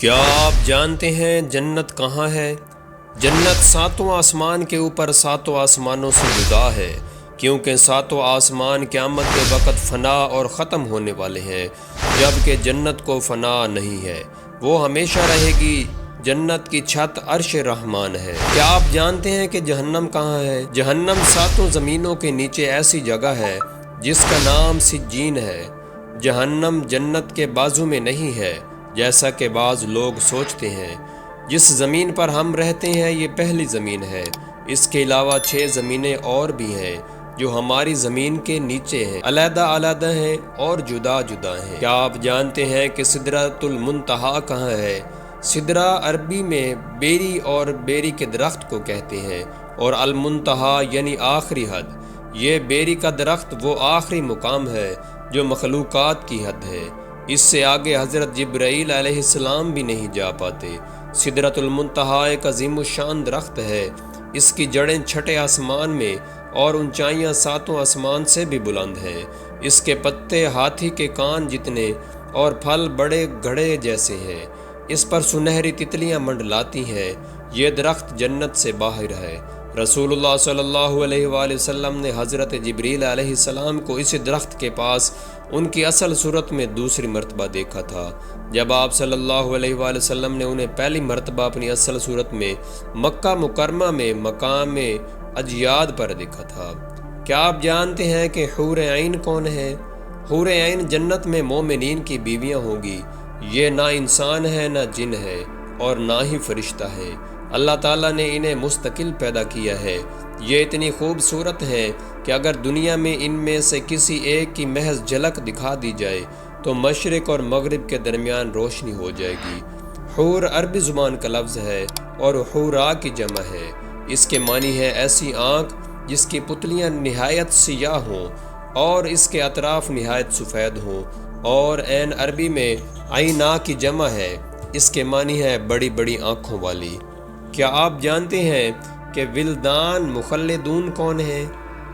کیا آپ جانتے ہیں جنت کہاں ہے؟ جنت ساتوں آسمان کے اوپر ساتوں آسمانوں سے جدا ہے، کیونکہ ساتوں آسمان قیامت کے وقت فنا اور ختم ہونے والے ہیں، جبکہ جنت کو فنا نہیں ہے، وہ ہمیشہ رہے گی۔ جنت کی چھت عرش رحمان ہے۔ کیا آپ جانتے ہیں کہ جہنم کہاں ہے؟ جہنم ساتوں زمینوں کے نیچے ایسی جگہ ہے جس کا نام سجین ہے۔ جہنم جنت کے بازو میں نہیں ہے جیسا کہ بعض لوگ سوچتے ہیں۔ جس زمین پر ہم رہتے ہیں یہ پہلی زمین ہے، اس کے علاوہ 6 زمینیں اور بھی ہیں جو ہماری زمین کے نیچے ہیں، علیحدہ علیحدہ ہیں اور جدا جدا ہیں۔ کیا آپ جانتے ہیں کہ سدرۃ المنتہا کہاں ہے؟ سدرہ عربی میں بیری اور بیری کے درخت کو کہتے ہیں، اور المنتہا یعنی آخری حد۔ یہ بیری کا درخت وہ آخری مقام ہے جو مخلوقات کی حد ہے، اس سے آگے حضرت جبرائیل علیہ السلام بھی نہیں جا پاتے۔ سدرۃ المنتہا ایک عظیم الشان درخت ہے، اس کی جڑیں چھٹے آسمان میں اور اونچائیاں ساتوں آسمان سے بھی بلند ہیں۔ اس کے پتے ہاتھی کے کان جتنے اور پھل بڑے گھڑے جیسے ہیں، اس پر سنہری تتلیاں منڈلاتی ہیں۔ یہ درخت جنت سے باہر ہے۔ رسول اللہ صلی اللہ علیہ وآلہ وسلم نے حضرت جبریل علیہ السلام کو اسی درخت کے پاس ان کی اصل صورت میں دوسری مرتبہ دیکھا تھا، جب آپ صلی اللہ علیہ وآلہ وسلم نے انہیں پہلی مرتبہ اپنی اصل صورت میں مکہ مکرمہ میں مقام اجیاد پر دیکھا تھا۔ کیا آپ جانتے ہیں کہ حور عین کون ہے؟ حور عین جنت میں مومنین کی بیویاں ہوں گی۔ یہ نہ انسان ہے، نہ جن ہے، اور نہ ہی فرشتہ ہے۔ اللہ تعالیٰ نے انہیں مستقل پیدا کیا ہے۔ یہ اتنی خوبصورت ہیں کہ اگر دنیا میں ان میں سے کسی ایک کی محض جھلک دکھا دی جائے تو مشرق اور مغرب کے درمیان روشنی ہو جائے گی۔ حور عربی زبان کا لفظ ہے اور حورا کی جمع ہے۔ اس کے معنی ہے ایسی آنکھ جس کی پتلیاں نہایت سیاہ ہوں اور اس کے اطراف نہایت سفید ہوں، اور عین عربی میں عینا کی جمع ہے، اس کے معنی ہے بڑی بڑی آنکھوں والی۔ کیا آپ جانتے ہیں کہ ولدان مخلدون کون ہیں؟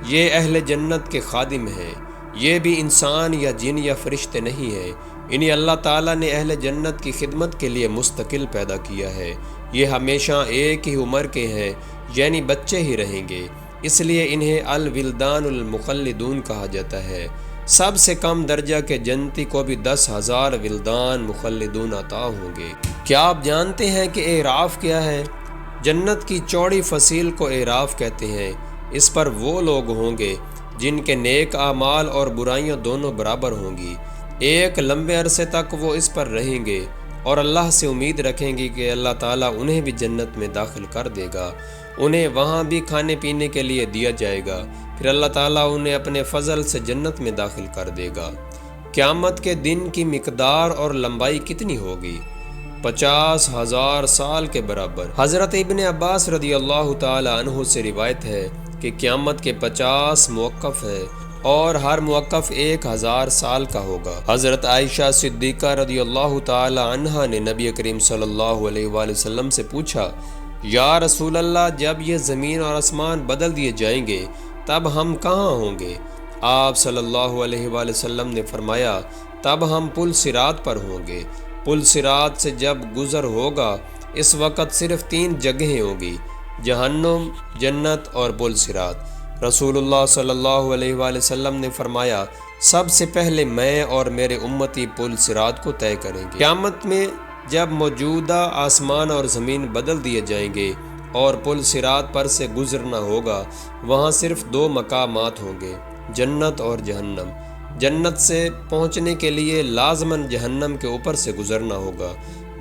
یہ اہل جنت کے خادم ہیں۔ یہ بھی انسان یا جن یا فرشتے نہیں ہیں، انہیں اللہ تعالیٰ نے اہل جنت کی خدمت کے لیے مستقل پیدا کیا ہے۔ یہ ہمیشہ ایک ہی عمر کے ہیں، یعنی بچے ہی رہیں گے، اس لیے انہیں الولدان المخلدون کہا جاتا ہے۔ سب سے کم درجہ کے جنتی کو بھی 10,000 ولدان مخلدون عطا ہوں گے۔ کیا آپ جانتے ہیں کہ اعراف کیا ہے؟ جنت کی چوڑی فصیل کو اعراف کہتے ہیں۔ اس پر وہ لوگ ہوں گے جن کے نیک اعمال اور برائیاں دونوں برابر ہوں گی۔ ایک لمبے عرصے تک وہ اس پر رہیں گے اور اللہ سے امید رکھیں گے کہ اللہ تعالیٰ انہیں بھی جنت میں داخل کر دے گا۔ انہیں وہاں بھی کھانے پینے کے لیے دیا جائے گا، پھر اللہ تعالیٰ انہیں اپنے فضل سے جنت میں داخل کر دے گا۔ قیامت کے دن کی مقدار اور لمبائی کتنی ہوگی؟ 50,000 سال کے برابر۔ حضرت ابن عباس رضی اللہ تعالی عنہ سے روایت ہے کہ قیامت کے 50 موقف ہے اور ہر موقف 1000 سال کا ہوگا۔ حضرت عائشہ صدیقہ رضی اللہ تعالی عنہا نے نبی کریم صلی اللہ علیہ وآلہ وسلم سے پوچھا، یا رسول اللہ، جب یہ زمین اور آسمان بدل دیے جائیں گے تب ہم کہاں ہوں گے؟ آپ صلی اللہ علیہ وآلہ وسلم نے فرمایا، تب ہم پل صراط پر ہوں گے۔ پل صراط سے جب گزر ہوگا اس وقت صرف 3 جگہیں ہوں گی، جہنم، جنت اور پل صراط۔ رسول اللہ صلی اللہ علیہ وآلہ وسلم نے فرمایا، سب سے پہلے میں اور میرے امتی پل صراط کو طے کریں گے۔ قیامت میں جب موجودہ آسمان اور زمین بدل دیے جائیں گے اور پل صراط پر سے گزرنا ہوگا، وہاں صرف 2 مقامات ہوں گے، جنت اور جہنم۔ جنت سے پہنچنے کے لیے لازماً جہنم کے اوپر سے گزرنا ہوگا۔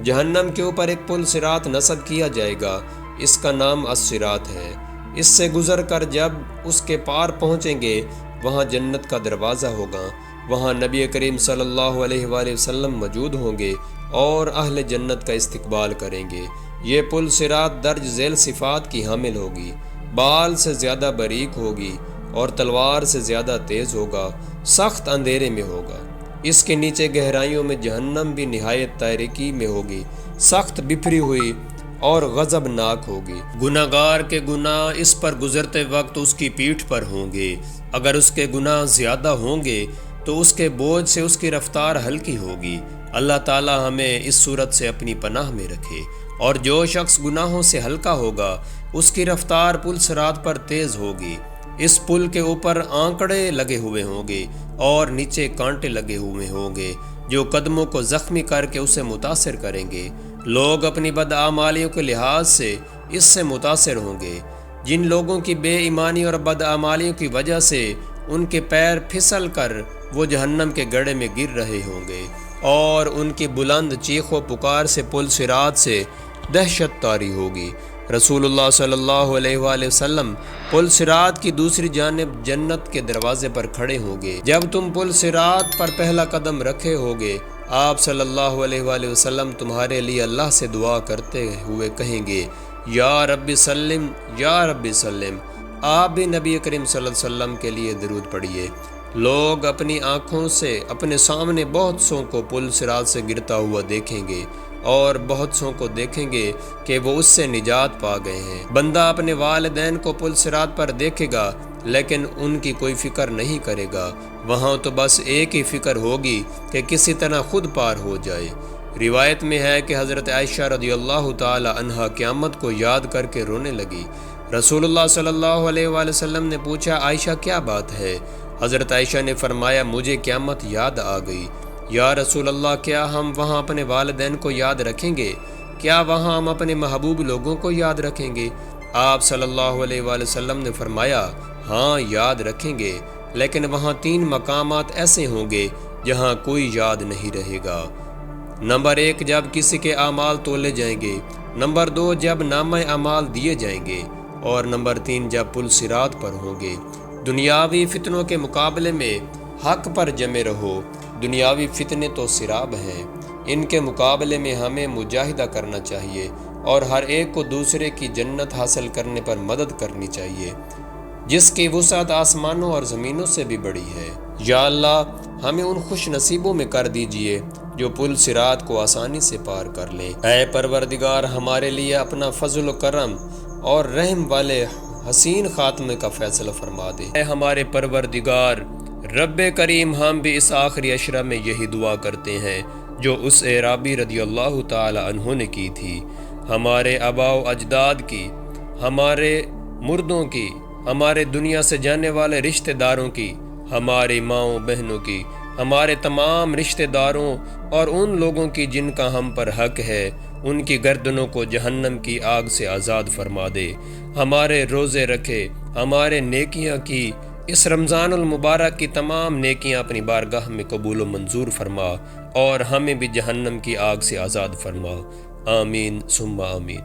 جہنم کے اوپر ایک پل صراط نصب کیا جائے گا، اس کا نام الصراط ہے۔ اس سے گزر کر جب اس کے پار پہنچیں گے وہاں جنت کا دروازہ ہوگا، وہاں نبی کریم صلی اللہ علیہ وآلہ وسلم موجود ہوں گے اور اہل جنت کا استقبال کریں گے۔ یہ پل صراط درج ذیل صفات کی حامل ہوگی، بال سے زیادہ باریک ہوگی اور تلوار سے زیادہ تیز ہوگا، سخت اندھیرے میں ہوگا۔ اس کے نیچے گہرائیوں میں جہنم بھی نہایت تاریکی میں ہوگی، سخت بپھری ہوئی اور غضبناک ہوگی۔ گناہگار کے گناہ اس پر گزرتے وقت اس کی پیٹھ پر ہوں گے۔ اگر اس کے گناہ زیادہ ہوں گے تو اس کے بوجھ سے اس کی رفتار ہلکی ہوگی، اللہ تعالی ہمیں اس صورت سے اپنی پناہ میں رکھے، اور جو شخص گناہوں سے ہلکا ہوگا اس کی رفتار پل صراط پر تیز ہوگی۔ اس پل کے اوپر آنکڑے لگے ہوئے ہوں گے اور نیچے کانٹے لگے ہوئے ہوں گے جو قدموں کو زخمی کر کے اسے متاثر کریں گے۔ لوگ اپنی بدعمالیوں کے لحاظ سے اس سے متاثر ہوں گے۔ جن لوگوں کی بے ایمانی اور بدعمالیوں کی وجہ سے ان کے پیر پھسل کر وہ جہنم کے گڑھے میں گر رہے ہوں گے، اور ان کی بلند چیخ و پکار سے پل صراط سے دہشت طاری ہوگی۔ رسول اللہ صلی اللہ علیہ وآلہ وسلم پل صراط کی دوسری جانب جنت کے دروازے پر کھڑے ہوں گے۔ جب تم پل صراط پر پہلا قدم رکھے ہوگے، آپ صلی اللہ علیہ وآلہ وسلم تمہارے لیے اللہ سے دعا کرتے ہوئے کہیں گے، یا رب سلم یا رب سلم۔ آپ بھی نبی کریم صلی اللہ علیہ وسلم کے لیے درود پڑھیے۔ لوگ اپنی آنکھوں سے اپنے سامنے بہت سوں کو پل صراط سے گرتا ہوا دیکھیں گے، اور بہت سوں کو دیکھیں گے کہ وہ اس سے نجات پا گئے ہیں۔ بندہ اپنے والدین کو پل صراط پر دیکھے گا لیکن ان کی کوئی فکر نہیں کرے گا، وہاں تو بس ایک ہی فکر ہوگی کہ کسی طرح خود پار ہو جائے۔ روایت میں ہے کہ حضرت عائشہ رضی اللہ تعالی عنہا قیامت کو یاد کر کے رونے لگی۔ رسول اللہ صلی اللہ علیہ وآلہ وسلم نے پوچھا، عائشہ کیا بات ہے؟ حضرت عائشہ نے فرمایا، مجھے قیامت یاد آ گئی۔ یا رسول اللہ، کیا ہم وہاں اپنے والدین کو یاد رکھیں گے؟ کیا وہاں ہم اپنے محبوب لوگوں کو یاد رکھیں گے؟ آپ صلی اللہ علیہ وآلہ وسلم نے فرمایا، ہاں یاد رکھیں گے، لیکن وہاں 3 مقامات ایسے ہوں گے جہاں کوئی یاد نہیں رہے گا۔ نمبر 1، جب کسی کے اعمال تولے جائیں گے۔ نمبر 2، جب نامہ اعمال دیے جائیں گے۔ اور نمبر 3، جب پل صراط پر ہوں گے۔ دنیاوی فتنوں کے مقابلے میں حق پر جمے رہو۔ دنیاوی فتنے تو سراب ہیں، ان کے مقابلے میں ہمیں مجاہدہ کرنا چاہیے اور ہر ایک کو دوسرے کی جنت حاصل کرنے پر مدد کرنی چاہیے، جس کی وسعت آسمانوں اور زمینوں سے بھی بڑی ہے۔ یا اللہ، ہمیں ان خوش نصیبوں میں کر دیجئے جو پل صراط کو آسانی سے پار کر لیں۔ اے پروردگار، ہمارے لیے اپنا فضل و کرم اور رحم والے حسین خاتمے کا فیصلہ فرما دے۔ اے ہمارے پروردگار رب کریم، ہم بھی اس آخری عشرہ میں یہی دعا کرتے ہیں جو اس اعرابی رضی اللہ تعالی عنہ نے کی تھی، ہمارے آباء و اجداد کی، ہمارے مردوں کی، ہمارے دنیا سے جانے والے رشتہ داروں کی، ہماری ماؤں بہنوں کی، ہمارے تمام رشتہ داروں اور ان لوگوں کی جن کا ہم پر حق ہے، ان کی گردنوں کو جہنم کی آگ سے آزاد فرما دے۔ ہمارے روزے رکھے، ہمارے نیکیاں کی، اس رمضان المبارک کی تمام نیکیاں اپنی بارگاہ میں قبول و منظور فرما، اور ہمیں بھی جہنم کی آگ سے آزاد فرما۔ آمین ثم آمین۔